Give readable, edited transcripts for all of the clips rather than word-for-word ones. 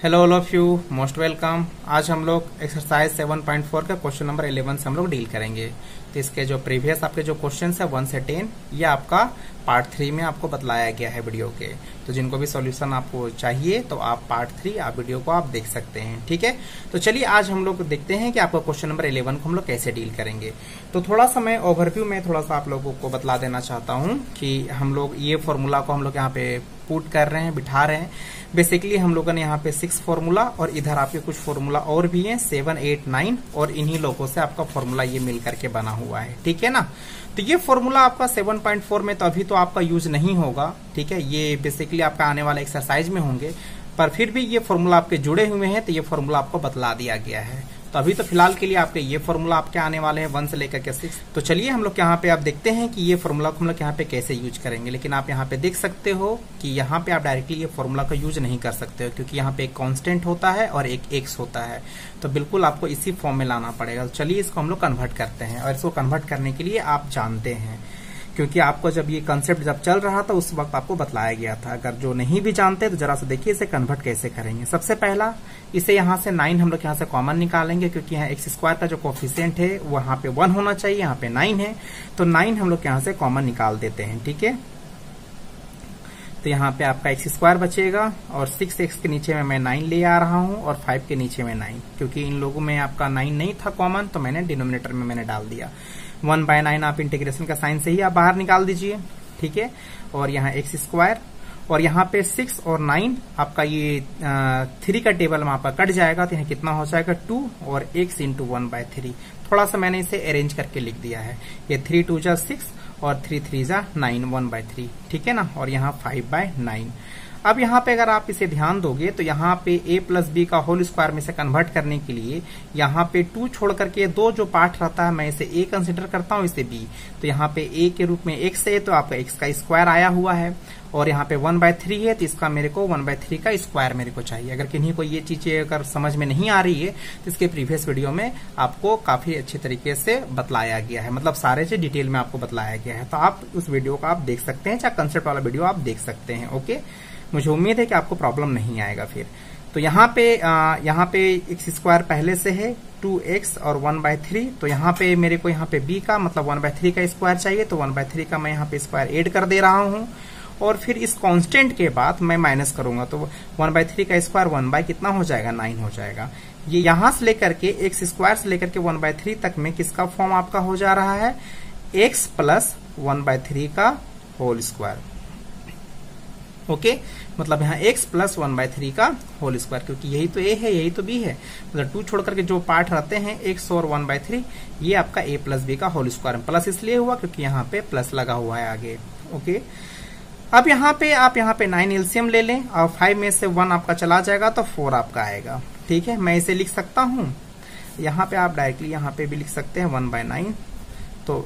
Hello all of you, most welcome. आज हम लोग एक्सरसाइज 7.4 का क्वेश्चन नंबर 11 से हम लोग डील करेंगे। तो इसके जो प्रीवियस आपके जो क्वेश्चन है 1 से 10 ये आपका पार्ट 3 में आपको बतलाया गया है वीडियो के। तो जिनको भी सॉल्यूशन आपको चाहिए तो आप पार्ट 3 आप वीडियो को आप देख सकते हैं, ठीक है। तो चलिए आज हम लोग देखते हैं कि आपका क्वेश्चन नंबर 11 को हम लोग कैसे डील करेंगे। तो थोड़ा सा मैं ओवरव्यू में थोड़ा सा आप लोगों को बतला देना चाहता हूँ कि हम लोग ये फॉर्मूला को हम लोग यहाँ पे पुट कर रहे हैं, बिठा रहे हैं। बेसिकली हम लोगों ने यहाँ पे 6 फॉर्मूला और इधर आपके कुछ फॉर्मूला और भी हैं 7, 8, 9 और इन्हीं लोगों से आपका फॉर्मूला ये मिल करके बना हुआ है, ठीक है ना। तो ये फॉर्मूला आपका 7.4 में तो अभी तो आपका यूज नहीं होगा, ठीक है। ये बेसिकली आपका आने वाला एक्सरसाइज में होंगे, पर फिर भी ये फॉर्मूला आपके जुड़े हुए हैं तो ये फॉर्मूला आपको बतला दिया गया है। तो अभी तो फिलहाल के लिए आपके ये फॉर्मूला आपके आने वाले हैं 1 से लेकर के 6। तो चलिए हम लोग यहाँ पे आप देखते हैं कि ये फॉर्मूला को हम लोग यहाँ पे कैसे यूज करेंगे। लेकिन आप यहाँ पे देख सकते हो कि यहाँ पे आप डायरेक्टली ये फॉर्मूला का यूज नहीं कर सकते हो, क्योंकि यहाँ पे एक कांस्टेंट होता है और एक एक्स होता है। तो बिल्कुल आपको इसी फॉर्म में लाना पड़ेगा। तो चलिए इसको हम लोग कन्वर्ट करते हैं, और इसको कन्वर्ट करने के लिए आप जानते हैं, क्योंकि आपको जब ये कंसेप्ट जब चल रहा था उस वक्त आपको बतलाया गया था। अगर जो नहीं भी जानते तो जरा से देखिए इसे कन्वर्ट कैसे करेंगे। सबसे पहला इसे यहाँ से 9 हम लोग यहाँ से कॉमन निकालेंगे, क्योंकि यहाँ एक्स स्क्वायर का जो कोफिशिएंट है वहां पे 1 होना चाहिए, यहाँ पे 9 है। तो 9 हम लोग यहाँ से कॉमन निकाल देते हैं, ठीक है। तो यहाँ पे आपका एक्स स्क्वायर बचेगा और 6x के नीचे में मैं 9 ले आ रहा हूँ और 5 के नीचे में 9, क्योंकि इन लोगों में आपका 9 नहीं था कॉमन, तो मैंने डिनोमिनेटर में मैंने डाल दिया। 1/9 आप इंटीग्रेशन का साइन से ही आप बाहर निकाल दीजिए, ठीक है। और यहाँ एक्स स्क्वायर और यहाँ पे 6 और 9 आपका ये 3 का टेबल में आपका कट जाएगा, तो यहाँ कितना हो जाएगा 2 और x इंटू 1/3। थोड़ा सा मैंने इसे अरेंज करके लिख दिया है। ये 3 2 जा 6 और 3 3 जा 9, 1/3, ठीक है ना। और यहाँ 5/9। अब यहाँ पे अगर आप इसे ध्यान दोगे तो यहाँ पे a प्लस बी का होल स्क्वायर में से कन्वर्ट करने के लिए यहाँ पे 2 छोड़ करके 2 जो पार्ट रहता है मैं इसे a कंसिडर करता हूँ, इसे b। तो यहाँ पे a के रूप में x है तो आपका x का स्क्वायर आया हुआ है, और यहाँ पे 1/3 है तो इसका मेरे को 1/3 का स्क्वायर मेरे को चाहिए। अगर किन्हीं को ये चीजें अगर समझ में नहीं आ रही है तो इसके प्रीवियस वीडियो में आपको काफी अच्छे तरीके से बतलाया गया है, मतलब सारे से डिटेल में आपको बतलाया गया है। तो आप उस वीडियो को आप देख सकते हैं, चाहे कंसेप्ट वाला वीडियो आप देख सकते हैं, ओके। मुझे उम्मीद है कि आपको प्रॉब्लम नहीं आएगा फिर। तो यहाँ पे एक्स स्क्वायर पहले से है 2x और 1/3। तो यहाँ पे मेरे को यहाँ पे b का मतलब 1/3 का स्क्वायर चाहिए, तो 1/3 का मैं यहाँ पे स्क्वायर ऐड कर दे रहा हूँ। और फिर इस कांस्टेंट के बाद मैं माइनस करूंगा, तो 1/3 का स्क्वायर 1 कितना हो जाएगा 9 हो जाएगा। ये यहां से लेकर के एक्स स्क्वायर से लेकर के 1/3 तक में किसका फॉर्म आपका हो जा रहा है, x प्लस 1/3 का होल स्क्वायर, ओके। मतलब यहाँ x प्लस 1/3 का होल स्क्वायर, क्योंकि यही तो a है यही तो b है। मतलब 2 छोड़ करके जो पार्ट रहते हैं x और 1/3 ये आपका a प्लस b का होल स्क्वायर। प्लस इसलिए हुआ क्योंकि यहाँ पे प्लस लगा हुआ है आगे, ओके। अब यहाँ पे आप यहाँ पे 9 एलसीएम ले लें और 5 में से 1 आपका चला जाएगा तो 4 आपका आएगा, ठीक है। मैं इसे लिख सकता हूँ, यहाँ पे आप डायरेक्टली यहाँ पे भी लिख सकते हैं 1/9। तो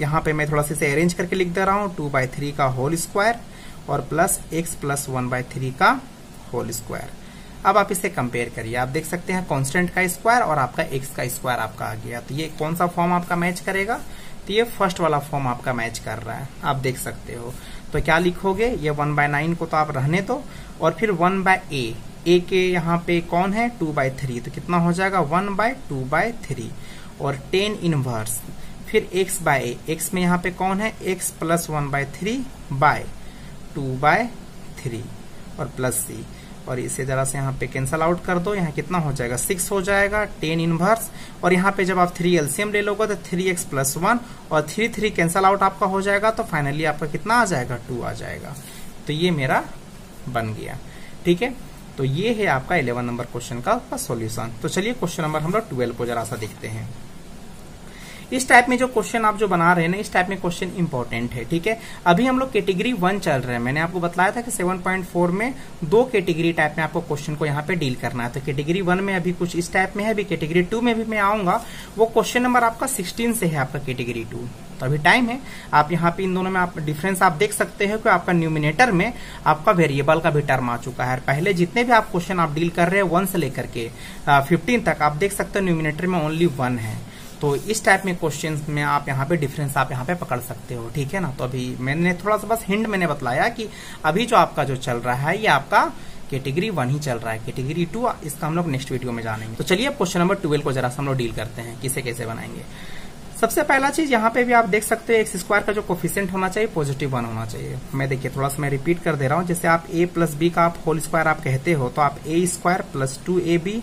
यहाँ पे मैं थोड़ा सा इसे अरेंज करके लिख दे रहा हूँ 2/3 का होल स्क्वायर और प्लस x प्लस 1/3 का होल स्क्वायर। अब आप इसे कंपेयर करिए, आप देख सकते हैं कांस्टेंट का स्क्वायर और आपका x का स्क्वायर आपका आ गया। तो ये कौन सा फॉर्म आपका मैच करेगा, तो ये फर्स्ट वाला फॉर्म आपका मैच कर रहा है, आप देख सकते हो। तो क्या लिखोगे, ये 1/9 को तो आप रहने दो, और फिर 1/a के यहाँ पे कौन है 2/3, तो कितना हो जाएगा 1/2/3 और 10 इनवर्स, फिर x में यहाँ पे कौन है x प्लस 1/3 बाय 2/3 और प्लस c, और इसे जरा से यहाँ पे कैंसल आउट कर दो, यहाँ कितना हो जाएगा 6 हो जाएगा 10 इनवर्स। और यहाँ पे जब आप 3 एलसीएम ले लोगे तो 3x प्लस 1 और 3 कैंसल आउट आपका हो जाएगा, तो फाइनली आपका कितना आ जाएगा 2 आ जाएगा। तो ये मेरा बन गया, ठीक है। तो ये है आपका 11 नंबर क्वेश्चन का सॉल्यूशन। तो चलिए क्वेश्चन नंबर हम लोग 12 को जरा सा देखते हैं। इस टाइप में जो क्वेश्चन आप जो बना रहे हैं ना, इस टाइप में क्वेश्चन इंपॉर्टेंट है, ठीक है। अभी हम लोग कैटेगरी 1 चल रहे हैं। मैंने आपको बताया था कि 7.4 में 2 कैटेगरी टाइप में आपको क्वेश्चन को यहाँ पे डील करना है। तो कैटेगरी 1 में अभी कुछ इस टाइप में है, अभी कैटेगरी 2 में भी मैं आऊंगा। वो क्वेश्चन नंबर आपका 16 से है आपका कैटेगरी 2, तो अभी टाइम है। आप यहाँ पे इन दोनों में आप डिफरेंस आप देख सकते हो कि आपका न्यूमिनेटर में आपका वेरिएबल का भी टर्म आ चुका है। पहले जितने भी आप क्वेश्चन आप डील कर रहे हैं 1 से लेकर के 15 तक, आप देख सकते हो न्यूमिनेटर में ओनली 1 है। तो इस टाइप में क्वेश्चंस में आप यहाँ पे डिफरेंस आप यहाँ पे पकड़ सकते हो, ठीक है ना। तो अभी मैंने थोड़ा सा बस हिंट मैंने बतलाया कि अभी जो आपका जो चल रहा है ये आपका कैटेगरी 1 ही चल रहा है, कैटेगरी 2 इसका हम लोग नेक्स्ट वीडियो में जानेंगे। तो चलिए क्वेश्चन नंबर 12 को जरा हम लोग डील करते हैं, किसे कैसे बनाएंगे। सबसे पहला चीज यहाँ पे भी आप देख सकते हो एक्स स्क्वायर का जो कोफिशिएंट होना चाहिए पॉजिटिव 1 होना चाहिए। मैं देखिए थोड़ा सा मैं रिपीट कर दे रहा हूँ, जैसे आप a प्लस बी का आप होल स्क्वायर आप कहते हो तो आप a square plus 2ab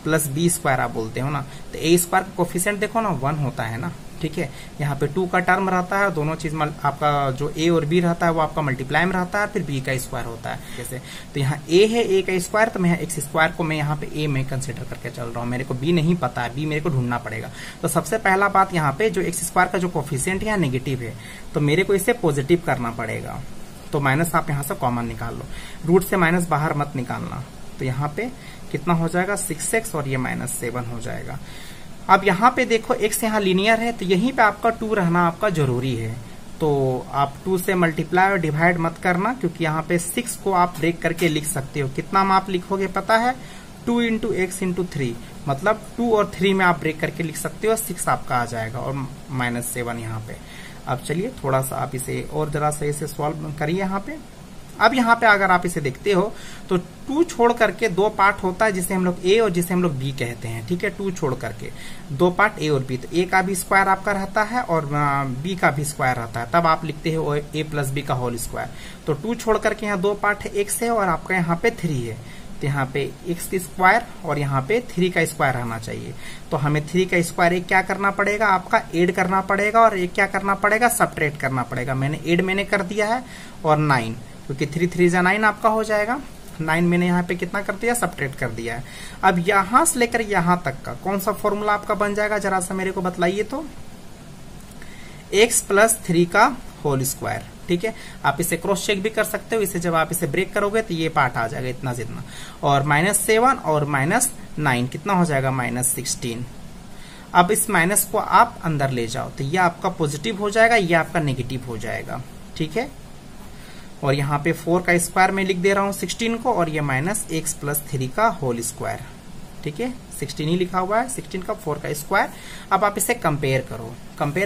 plus B square आप बोलते हो ना, तो a स्क्वायर का कोफिशिएंट देखो ना 1 होता है ना, ठीक है। यहाँ पे 2 का टर्म रहता है, दोनों चीज आपका जो a और b रहता है वो आपका मल्टीप्लाई में रहता है, फिर b का स्क्वायर होता है जैसे। तो यहाँ a है a का स्क्वायर, तो मैं एक्स स्क्वायर को मैं यहाँ पे a में कंसिडर करके चल रहा हूँ, मेरे को b नहीं पता है, b मेरे को ढूंढना पड़ेगा। तो सबसे पहला बात यहाँ पे जो एक्स स्क्वायर का जो कोफिशिएंट है नेगेटिव है, तो मेरे को इसे पॉजिटिव करना पड़ेगा। तो माइनस आप यहाँ से कॉमन निकाल लो, रूट से माइनस बाहर मत निकालना। तो यहाँ पे कितना हो जाएगा 6x और ये -7 हो जाएगा। अब यहाँ पे देखो x यहाँ लीनियर है, तो यहीं पे आपका 2 रहना आपका जरूरी है। तो आप 2 से मल्टीप्लाई और डिवाइड मत करना, क्योंकि यहाँ पे 6 को आप ब्रेक करके लिख सकते हो। कितना में आप लिखोगे पता है, 2 इंटू एक्स इंटू 3, मतलब 2 और 3 में आप ब्रेक करके लिख सकते हो, 6 आपका आ जाएगा और -7 यहाँ पे। अब चलिए थोड़ा सा आप इसे और जरा सही से सॉल्व करिए यहाँ पे। अब यहाँ पे अगर आप इसे देखते हो तो 2 छोड़ करके 2 पार्ट होता है, जिसे हम लोग a और जिसे हम लोग b कहते हैं, ठीक है। 2 छोड़ करके 2 पार्ट a और b, तो a का भी स्क्वायर आपका रहता है और b का भी स्क्वायर रहता है, तब आप लिखते हो a प्लस b का होल स्क्वायर। तो 2 छोड़ करके यहाँ 2 पार्ट है, x है और आपका यहाँ पे 3 है, तो यहाँ पे x का स्क्वायर और यहाँ पे 3 का स्क्वायर रहना चाहिए। तो हमें 3 का स्क्वायर एक क्या करना पड़ेगा, आपका ऐड करना पड़ेगा, और एक क्या करना पड़ेगा, सब्ट्रैक्ट करना पड़ेगा। मैंने ऐड मैंने कर दिया है, और 9, क्योंकि 3 3 जा 9 आपका हो जाएगा। 9 मैंने यहाँ पे कितना कर दिया, सब्ट्रैक्ट कर दिया है। अब यहां से लेकर यहां तक का कौन सा फॉर्मूला आपका बन जाएगा, जरा सा मेरे को बताइए। तो x प्लस 3 का होल स्क्वायर, ठीक है। आप इसे क्रॉस चेक भी कर सकते हो, इसे जब आप इसे ब्रेक करोगे तो ये पार्ट आ जाएगा इतना जितना, और -7 और -9 कितना हो जाएगा, -16। अब इस माइनस को आप अंदर ले जाओ, तो ये आपका पॉजिटिव हो जाएगा, ये आपका नेगेटिव हो जाएगा, ठीक है। और यहाँ पे 4 का स्क्वायर में लिख दे रहा हूँ 16 को, और ये -x प्लस 3 का होल स्क्वायर, ठीक है। 16 ही लिखा हुआ है, 16 का 4 का स्क्वायर। अब आप इसे कंपेयर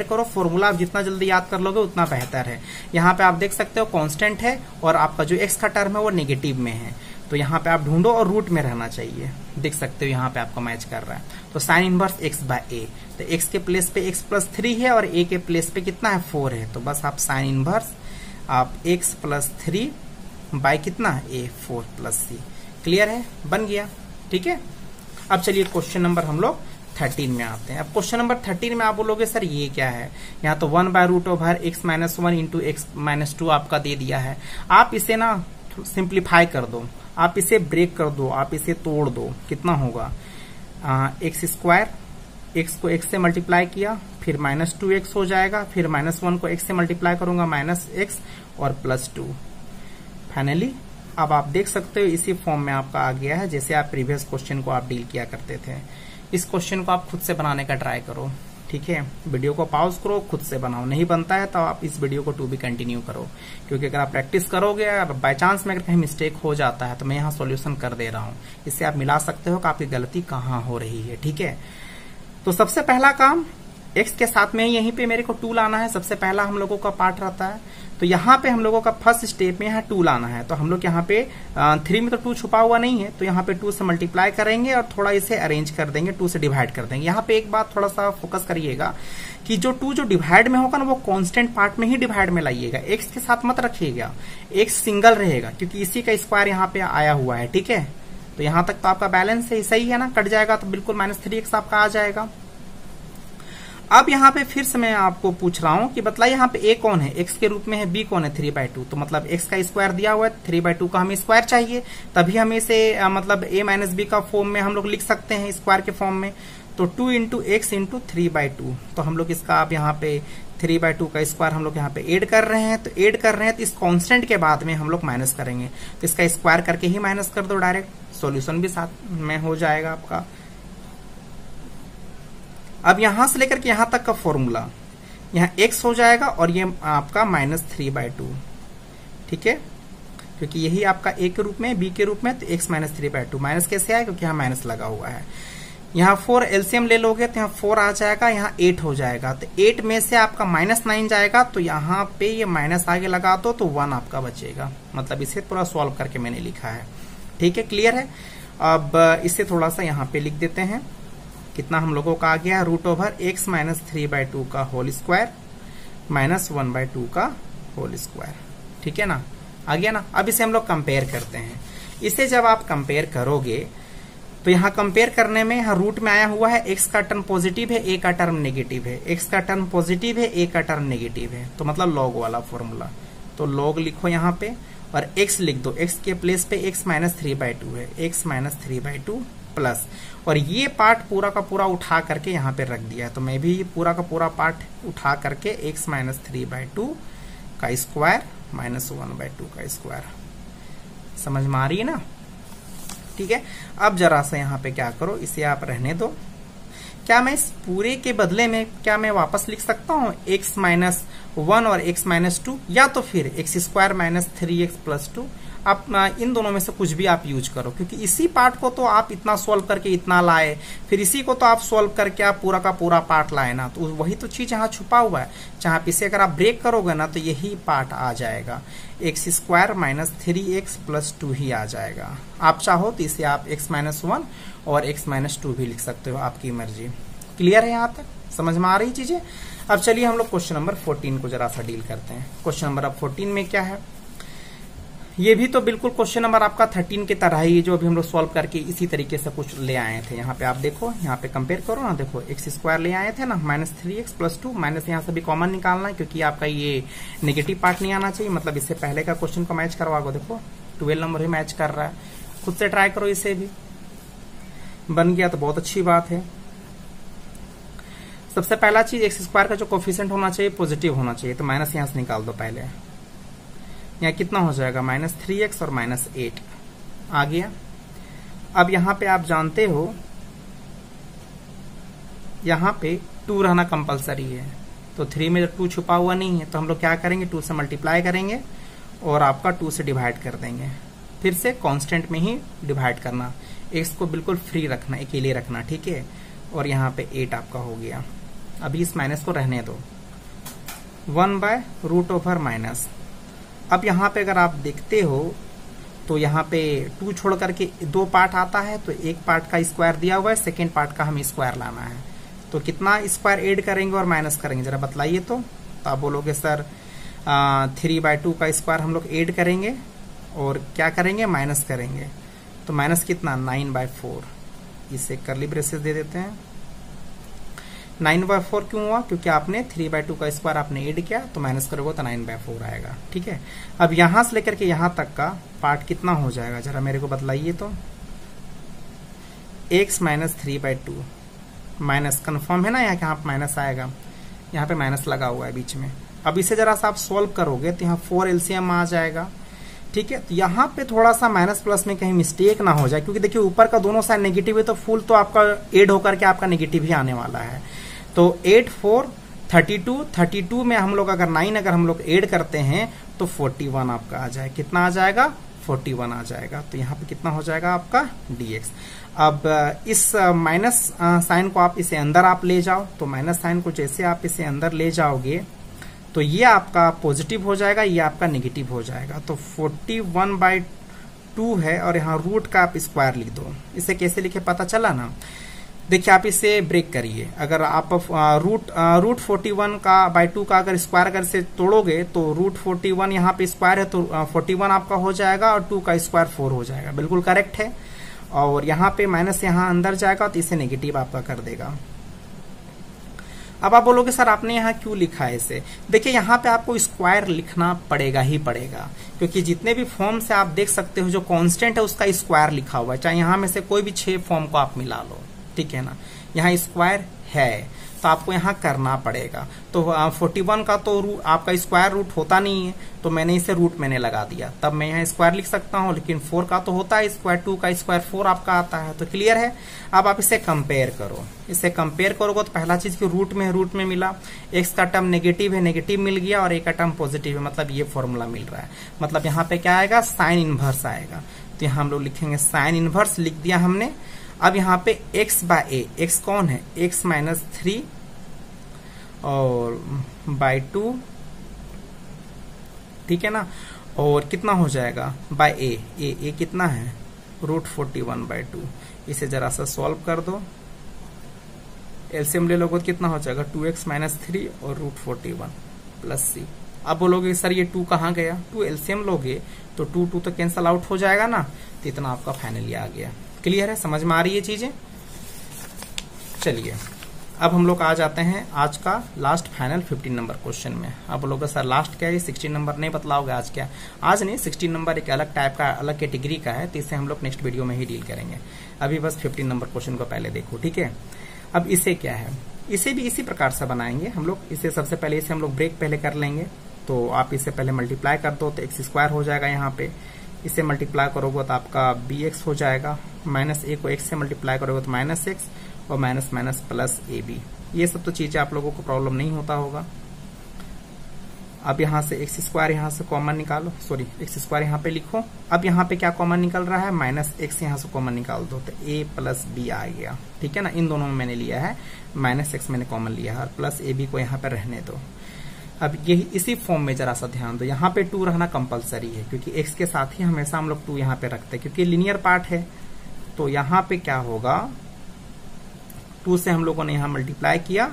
करो, फॉर्मूला आप जितना जल्दी याद कर लोगे उतना बेहतर है। यहाँ पे आप देख सकते हो कांस्टेंट है और आपका जो x का टर्म है वो नेगेटिव में है, तो यहाँ पे आप ढूंढो और रूट में रहना चाहिए। देख सकते हो यहाँ पे आपको मैच कर रहा है। तो sine inverse x by a, तो x के प्लेस पे x प्लस 3 है और a के प्लेस पे कितना है, 4 है। तो बस आप साइन इनवर्स आप x प्लस 3 बाय कितना है, a 4 प्लस c। क्लियर है, बन गया, ठीक है। अब चलिए क्वेश्चन नंबर हम लोग 13 में आते हैं। अब क्वेश्चन नंबर 13 में आप बोलोगे सर ये क्या है, यहाँ तो 1/√x minus 1 into x minus 2 आपका दे दिया है। आप इसे ना सिंप्लीफाई कर दो, आप इसे ब्रेक कर दो, आप इसे तोड़ दो। कितना होगा, एक्स स्क्वायर, x को x से मल्टीप्लाई किया, फिर -2x हो जाएगा, फिर -1 को x से मल्टीप्लाई करूंगा -x और +2। फाइनली अब आप देख सकते हो इसी फॉर्म में आपका आ गया है, जैसे आप प्रीवियस क्वेश्चन को आप डील किया करते थे। इस क्वेश्चन को आप खुद से बनाने का ट्राई करो, ठीक है। वीडियो को पॉज करो, खुद से बनाओ। नहीं बनता है तो आप इस वीडियो को भी कंटिन्यू करो, क्योंकि अगर आप प्रैक्टिस करोगे और बाय चांस में अगर कहीं मिस्टेक हो जाता है तो मैं यहाँ सॉल्यूशन कर दे रहा हूँ। इससे आप मिला सकते हो कि आपकी गलती कहाँ हो रही है, ठीक है। तो सबसे पहला काम x के साथ में यहीं पे मेरे को 2 लाना है, सबसे पहला हम लोगों का पार्ट रहता है। तो यहाँ पे हम लोगों का फर्स्ट स्टेप में यहाँ 2 लाना है, तो हम लोग यहाँ पे 3 में तो 2 छुपा हुआ नहीं है, तो यहाँ पे 2 से मल्टीप्लाई करेंगे और थोड़ा इसे अरेंज कर देंगे, 2 से डिवाइड कर देंगे। यहाँ पे एक बात थोड़ा सा फोकस करिएगा कि जो 2 जो डिवाइड में होगा ना वो कांस्टेंट पार्ट में ही डिवाइड में लाइएगा, x के साथ मत रखिएगा, x सिंगल रहेगा क्योंकि इसी का स्क्वायर यहाँ पे आया हुआ है, ठीक है। तो यहाँ तक तो आपका बैलेंस है, सही है ना, कट जाएगा तो बिल्कुल -3x आपका आ जाएगा। अब यहाँ पे फिर से मैं आपको पूछ रहा हूँ कि बतलाइए यहाँ पे a कौन है, x के रूप में है, b कौन है 3/2, तो मतलब x का स्क्वायर दिया हुआ है, 3/2 का हमें स्क्वायर चाहिए, तभी हम इसे मतलब a माइनस b का फॉर्म में हम लोग लिख सकते हैं, स्क्वायर के फॉर्म में। तो 2 इंटू एक्स इंटू 3/2, तो हम लोग इसका आप यहाँ पे 3/2 का स्क्वायर हम लोग यहाँ पे ऐड कर रहे हैं, तो इस कांस्टेंट के बाद में हम लोग माइनस करेंगे, तो इसका स्क्वायर करके ही माइनस कर दो डायरेक्ट, सॉल्यूशन भी साथ में हो जाएगा आपका। अब यहां से लेकर के यहां तक का फॉर्मूला, यहाँ x हो जाएगा और ये आपका -3/2, ठीक है, क्योंकि यही आपका a के रूप में, b के रूप में, तो x -3/2। माइनस कैसे आया, क्योंकि यहाँ माइनस लगा हुआ है। यहाँ 4 एलसीएम ले लोगे तो यहाँ 4 आ जाएगा, यहाँ 8 हो जाएगा, तो 8 में से आपका -9 जाएगा, तो यहाँ पे ये माइनस आगे लगा दो तो 1 आपका बचेगा। मतलब इसे पूरा सॉल्व करके मैंने लिखा है। ठीक है, क्लियर है। अब इसे थोड़ा सा यहाँ पे लिख देते हैं। कितना हम लोगों का आ गया, रूट ओवर x माइनस 3/2 का होल स्क्वायर माइनस 1/2 का होल स्क्वायर। ठीक है ना, आ गया ना। अब इसे हम लोग कंपेयर करते हैं। इसे जब आप कंपेयर करोगे तो यहाँ कंपेयर करने में यहाँ रूट में आया हुआ है x का टर्म पॉजिटिव है, a का टर्म नेगेटिव है। x का टर्म पॉजिटिव है, a का टर्म नेगेटिव है, तो मतलब लॉग वाला फॉर्मूला। तो लॉग लिखो यहाँ पे और x लिख दो। x के प्लेस पे x माइनस 3/2 है, x माइनस 3/2 प्लस, और ये पार्ट पूरा का पूरा उठा करके यहाँ पे रख दिया है। तो मैं भी पूरा का पूरा पार्ट उठा करके x माइनस 3/2 का स्क्वायर माइनस 1/2 का स्क्वायर। समझ में आ रही है ना? ठीक है। अब जरा सा यहाँ पे क्या करो, इसे आप रहने दो। क्या मैं इस पूरे के बदले में क्या मैं वापस लिख सकता हूँ x माइनस 1 और x माइनस 2, या तो फिर x square minus 3x plus 2। आप इन दोनों में से कुछ भी आप यूज करो, क्योंकि इसी पार्ट को तो आप इतना सॉल्व करके इतना लाए, फिर इसी को तो आप सॉल्व करके आप पूरा का पूरा पार्ट लाए ना, तो वही तो चीज यहाँ छुपा हुआ है। जहाँ इसे अगर आप ब्रेक करोगे ना तो यही पार्ट आ जाएगा, x square minus 3x plus 2 ही आ जाएगा। आप चाहो तो इसे आप x माइनस 1 और x माइनस 2 भी लिख सकते हो, आपकी मर्जी। क्लियर है यहाँ तक? समझ में आ रही चीजें? अब चलिए हम लोग क्वेश्चन नंबर 14 को जरा सा डील करते हैं। क्वेश्चन नंबर अब 14 में क्या है, ये भी तो बिल्कुल क्वेश्चन नंबर आपका 13 की तरह ही, जो अभी हम लोग सॉल्व करके इसी तरीके से कुछ ले आए थे। यहाँ पे आप देखो, यहाँ पे कंपेयर करो ना, देखो x स्क्वायर ले आए थे ना माइनस 3x प्लस 2, माइनस यहाँ से भी कॉमन निकालना है क्योंकि आपका ये नेगेटिव पार्ट नहीं आना चाहिए। मतलब इससे पहले का क्वेश्चन को मैच करवा दो, देखो 12 नंबर ही मैच कर रहा है। खुद से ट्राई करो, इसे भी बन गया तो बहुत अच्छी बात है। सबसे पहला चीज x स्क्वायर का जो कोफिशिएंट होना चाहिए पॉजिटिव होना चाहिए, तो माइनस यहां से निकाल दो पहले। यहाँ कितना हो जाएगा, माइनस 3x और माइनस 8 आ गया। अब यहाँ पे आप जानते हो यहाँ पे 2 रहना कंपलसरी है, तो 3 में 2 छुपा हुआ नहीं है, तो हम लोग क्या करेंगे, 2 से मल्टीप्लाई करेंगे और आपका 2 से डिवाइड कर देंगे। फिर से कांस्टेंट में ही डिवाइड करना, x को बिल्कुल फ्री रखना, अकेले रखना, ठीक है। और यहाँ पे 8 आपका हो गया। अभी इस माइनस को रहने दो, 1/रूट ओवर माइनस। अब यहाँ पे अगर आप देखते हो तो यहाँ पे 2 छोड़ करके 2 पार्ट आता है, तो एक पार्ट का स्क्वायर दिया हुआ है, सेकेंड पार्ट का हमें स्क्वायर लाना है। तो कितना स्क्वायर ऐड करेंगे और माइनस करेंगे, जरा बतलाइए। तो आप बोलोगे सर 3/2 का स्क्वायर हम लोग ऐड करेंगे और क्या करेंगे, माइनस करेंगे। तो माइनस कितना, 9/4। इसे कर्ली ब्रेसेस दे देते हैं। 9/4 क्यों हुआ, क्योंकि आपने 3/2 का स्क्वायर आपने ऐड किया, तो माइनस करोगे तो 9/4 आएगा, ठीक है। अब यहां से लेकर के यहां तक का पार्ट कितना हो जाएगा, जरा मेरे को बतलाइए। तो x माइनस 3/2 माइनस कन्फर्म है ना, यहाँ माइनस आएगा, यहाँ पे माइनस लगा हुआ है बीच में। अब इसे जरा सा आप सोल्व करोगे तो यहाँ 4 LCM आ जाएगा, ठीक है। तो यहाँ पे थोड़ा सा माइनस प्लस में कहीं मिस्टेक ना हो जाए, क्योंकि देखिए ऊपर का दोनों साइड नेगेटिव है, तो फुल तो आपका ऐड होकर के आपका नेगेटिव ही आने वाला है। तो 8 4 32 में हम लोग अगर 9 अगर हम लोग ऐड करते हैं तो 41 आपका आ जाए। कितना आ जाएगा, 41 आ जाएगा। तो यहाँ पे कितना हो जाएगा आपका dx। अब इस माइनस साइन को आप इसे अंदर आप ले जाओ, तो माइनस साइन को जैसे आप इसे अंदर ले जाओगे तो ये आपका पॉजिटिव हो जाएगा, ये आपका नेगेटिव हो जाएगा। तो 41/2 है और यहाँ रूट का आप स्क्वायर लिख दो। इसे कैसे लिखे पता चला ना, देखिए आप इसे ब्रेक करिए। अगर आप रूट 41 का बाय 2 का अगर स्क्वायर अगर से तोड़ोगे तो रूट 41 यहाँ पे स्क्वायर है, तो 41 आपका हो जाएगा और 2 का स्क्वायर 4 हो जाएगा, बिल्कुल करेक्ट है। और यहाँ पे माइनस यहाँ अंदर जाएगा तो इसे नेगेटिव आपका कर देगा। अब आप बोलोगे सर आपने यहाँ क्यों लिखा है इसे, देखिए यहाँ पे आपको स्क्वायर लिखना पड़ेगा ही पड़ेगा, क्योंकि जितने भी फॉर्म से आप देख सकते हो जो कांस्टेंट है उसका स्क्वायर लिखा हुआ है, चाहे यहाँ में से कोई भी 6 फॉर्म को आप मिला लो, ठीक है ना। यहाँ स्क्वायर है तो आपको यहाँ करना पड़ेगा। तो 41 का तो आपका स्क्वायर रूट होता नहीं है, तो मैंने इसे रूट मैंने लगा दिया, तब मैं यहाँ स्क्वायर लिख सकता हूँ। लेकिन 4 का तो होता है स्क्वायर, 2 का स्क्वायर 4 आपका आता है। तो क्लियर है। अब आप इसे कंपेयर करो, इसे कंपेयर करोगे तो पहला चीज की रूट में मिला, x का टर्म नेगेटिव है, नेगेटिव मिल गया, और a का टर्म पॉजिटिव है, मतलब ये फॉर्मूला मिल रहा है। मतलब यहाँ पे क्या आएगा, साइन इनवर्स आएगा। तो यहाँ हम लोग लिखेंगे साइन इनवर्स, लिख दिया हमने। अब यहाँ पे x बाय a, x कौन है, x माइनस 3 और बाय 2, ठीक है ना। और कितना हो जाएगा बाय a कितना है √41/2। इसे जरा सा सॉल्व कर दो, एलसीएम ले लोगे तो कितना हो जाएगा 2x - 3 और √41 प्लस c। अब बोलोगे सर ये 2 कहाँ गया, 2 एलसीएम लोगे तो 2 तो कैंसल आउट हो जाएगा ना, तो इतना आपका फाइनली आ गया। क्लियर है, समझ में आ रही है चीजें। चलिए अब हम लोग आ जाते हैं आज का लास्ट फाइनल 15 नंबर क्वेश्चन में। अब लोग सर लास्ट क्या है, 16 नंबर नहीं बतलाओगे आज क्या? आज नहीं, 16 नंबर एक अलग टाइप का, अलग कैटेगरी का है, तो इसे हम लोग नेक्स्ट वीडियो में ही डील करेंगे। अभी बस 15 नंबर क्वेश्चन को पहले देखो, ठीक है। अब इसे क्या है, इसे भी इसी प्रकार से बनाएंगे हम लोग। इसे सबसे पहले इसे हम लोग ब्रेक पहले कर लेंगे, तो आप इसे पहले मल्टीप्लाई कर दो तो x² हो जाएगा यहाँ पे। इसे मल्टीप्लाई करोगे तो आपका bx हो जाएगा, -a को x से मल्टीप्लाई करोगे तो -x और माइनस प्लस ab। ये सब तो चीजें आप लोगों को प्रॉब्लम नहीं होता होगा। अब यहाँ से x² यहाँ से कॉमन निकालो, सॉरी x² यहाँ पे लिखो। अब यहाँ पे क्या कॉमन निकल रहा है, -x यहाँ से कॉमन निकाल दो तो a + b आ गया, ठीक है ना। इन दोनों में मैंने लिया है, -x मैंने कॉमन लिया है और प्लस ab को यहाँ पे रहने दो। अब यही इसी फॉर्म में जरा सा ध्यान दो, यहाँ पे 2 रहना कंपलसरी है, क्योंकि x के साथ ही हमेशा हम लोग 2 यहाँ पे रखते हैं, क्योंकि लीनियर पार्ट है। तो यहाँ पे क्या होगा, 2 से हम लोगों ने यहाँ मल्टीप्लाई किया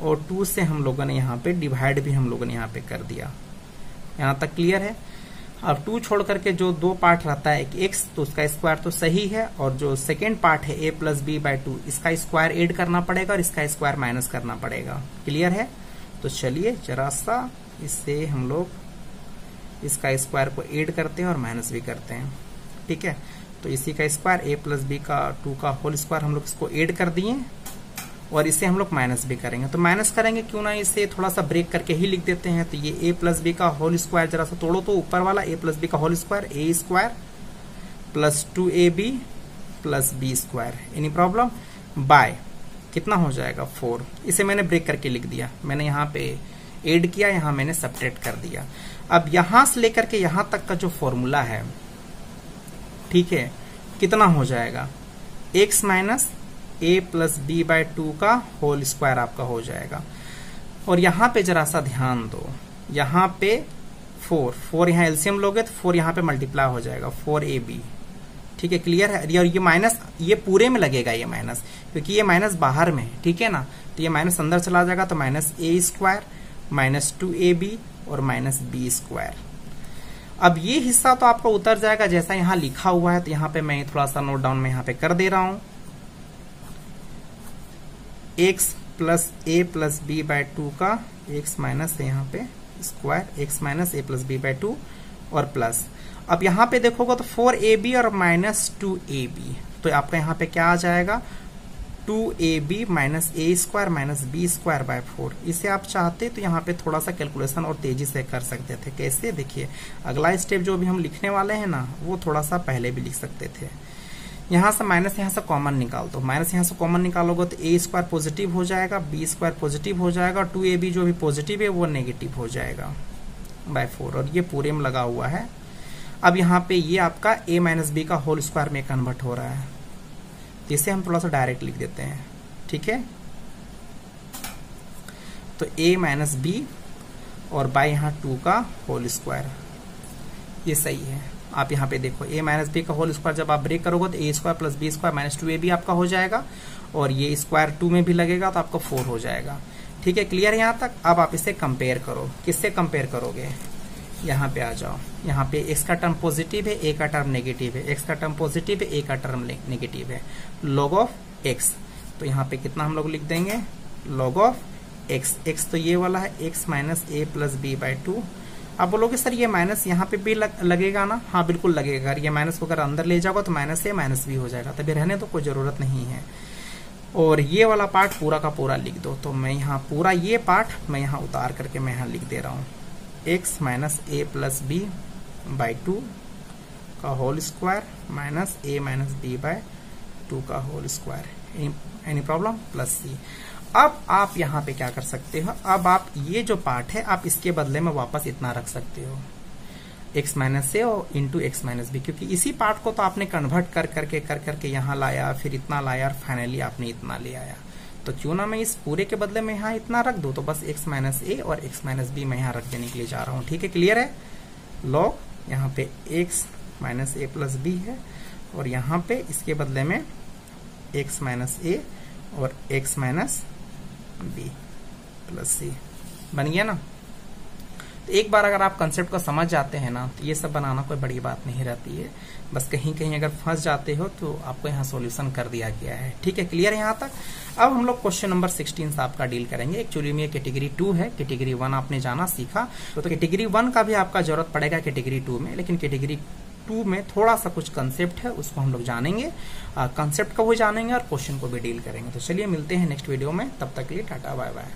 और 2 से हम लोगों ने यहाँ पे डिवाइड भी हम लोगों ने यहाँ पे कर दिया। यहाँ तक क्लियर है। अब 2 छोड़ करके जो 2 पार्ट रहता है, एक x तो उसका स्क्वायर तो सही है, और जो सेकेंड पार्ट है a + b/2 इसका स्क्वायर ऐड करना पड़ेगा और इसका स्क्वायर माइनस करना पड़ेगा। क्लियर है। तो चलिए जरा सा इससे हम लोग इसका स्क्वायर को ऐड करते हैं और माइनस भी करते हैं, ठीक है। तो इसी का स्क्वायर a + b का 2 का होल स्क्वायर हम लोग इसको ऐड कर दिए और इसे हम लोग माइनस भी करेंगे। तो माइनस करेंगे क्यों ना, इसे थोड़ा सा ब्रेक करके ही लिख देते हैं। तो ये a + b का होल स्क्वायर जरा सा तोड़ो तो ऊपर वाला a + b का whole square a² + 2ab + b²। Any problem? By कितना हो जाएगा 4। इसे मैंने ब्रेक करके लिख दिया, मैंने यहाँ पे ऐड किया, यहाँ मैंने सब्ट्रैक्ट कर दिया। अब यहां से लेकर के यहां तक का जो फॉर्मूला है, ठीक है, कितना हो जाएगा, x - a + b/2 का होल स्क्वायर आपका हो जाएगा। और यहाँ पे जरा सा ध्यान दो, यहाँ पे 4 यहाँ एलसीएम लोगे तो 4 यहाँ पे मल्टीप्लाई हो जाएगा, 4ab, ठीक है। क्लियर है। और ये माइनस ये पूरे में लगेगा, ये माइनस, क्योंकि ये माइनस बाहर में है, ठीक है ना। तो ये माइनस अंदर चला जाएगा, तो -a² - 2ab और -b²। अब ये हिस्सा तो आपका उतर जाएगा जैसा यहाँ लिखा हुआ है। तो यहाँ पे मैं थोड़ा सा नोट डाउन में यहाँ पे कर दे रहा हूं, x + a + b/2 का x माइनस यहाँ पे स्क्वायर, x - a + b/2 और प्लस। अब यहाँ पे देखोगे तो 4ab और -2ab, तो आपका यहाँ पे क्या आ जाएगा, 2ab - a² - b²/4। इसे आप चाहते तो यहाँ पे थोड़ा सा कैलकुलेशन और तेजी से कर सकते थे। कैसे, देखिए अगला स्टेप जो भी हम लिखने वाले हैं ना, वो थोड़ा सा पहले भी लिख सकते थे। यहाँ से माइनस यहाँ से कॉमन निकाल दो, माइनस यहाँ से कॉमन निकालोगे तो a² पॉजिटिव हो जाएगा, b² पॉजिटिव हो जाएगा, 2ab जो भी पॉजिटिव है वो नेगेटिव हो जाएगा /4, और ये पूरे में लगा हुआ है। अब यहाँ पे ये आपका a - b का होल स्क्वायर में कन्वर्ट हो रहा है, तो इसे हम थोड़ा सा डायरेक्ट लिख देते हैं, ठीक है। तो a - b और बाय यहाँ 2 का होल स्क्वायर, ये सही है। आप यहाँ पे देखो a - b का होल स्क्वायर जब आप ब्रेक करोगे तो a² + b² - 2ab आपका हो जाएगा, और ये स्क्वायर 2 में भी लगेगा तो आपका 4 हो जाएगा, ठीक है। क्लियर है यहाँ तक। अब आप इसे कंपेयर करो, किससे कंपेयर करोगे, यहाँ पे आ जाओ। यहाँ पे x का टर्म पॉजिटिव है, a का टर्म नेगेटिव है, x का टर्म पॉजिटिव है, a का टर्म नेगेटिव है, log ऑफ x। तो यहाँ पे कितना हम लोग लिख देंगे, log ऑफ x। x तो ये वाला है, x - a + b/2। अब बोलोगे सर ये माइनस यहाँ पे भी लगेगा ना, हाँ बिल्कुल लगेगा। ये माइनस को अगर अंदर ले जाओगे तो -a - b हो जाएगा, तभी रहने तो कोई जरूरत नहीं है। और ये वाला पार्ट पूरा का पूरा लिख दो। तो मैं यहाँ पूरा ये पार्ट मैं यहाँ उतार करके मैं यहाँ लिख दे रहा हूँ, x - a + b/2 का होल स्क्वायर -a - b/2 का whole square. Any problem? +c। अब आप यहाँ पे क्या कर सकते हो, अब आप ये जो पार्ट है आप इसके बदले में वापस इतना रख सकते हो, x - a और इंटू x - b, क्योंकि इसी पार्ट को तो आपने कन्वर्ट कर करके यहाँ लाया, फिर इतना लाया और फाइनली आपने इतना ले आया। तो क्यों ना मैं इस पूरे के बदले में यहाँ इतना रख दूं, तो बस x - a और x - b मैं यहाँ रख देने के लिए जा रहा हूँ, ठीक है। क्लियर है। लॉग यहाँ पे x - a + b है, और यहाँ पे इसके बदले में x माइनस ए और x माइनस बी प्लस सी बन गया ना। तो एक बार अगर आप कंसेप्ट को समझ जाते हैं ना तो ये सब बनाना कोई बड़ी बात नहीं रहती है। बस कहीं कहीं अगर फंस जाते हो तो आपको यहाँ सॉल्यूशन कर दिया गया है। ठीक है, क्लियर है यहाँ तक। अब हम लोग क्वेश्चन नंबर 16 से आपका डील करेंगे। एक्चुअली में ये कैटेगरी 2 है, कैटेगरी 1 आपने जाना सीखा तो कैटेगरी 1 का भी आपका जरूरत पड़ेगा कैटेगरी 2 में, लेकिन कैटेगरी 2 में थोड़ा सा कुछ कंसेप्ट है उसको हम लोग जानेंगे, कंसेप्ट को भी जानेंगे और क्वेश्चन को भी डील करेंगे। तो चलिए मिलते हैं नेक्स्ट वीडियो में, तब तक के लिए टाटा बाय बाय।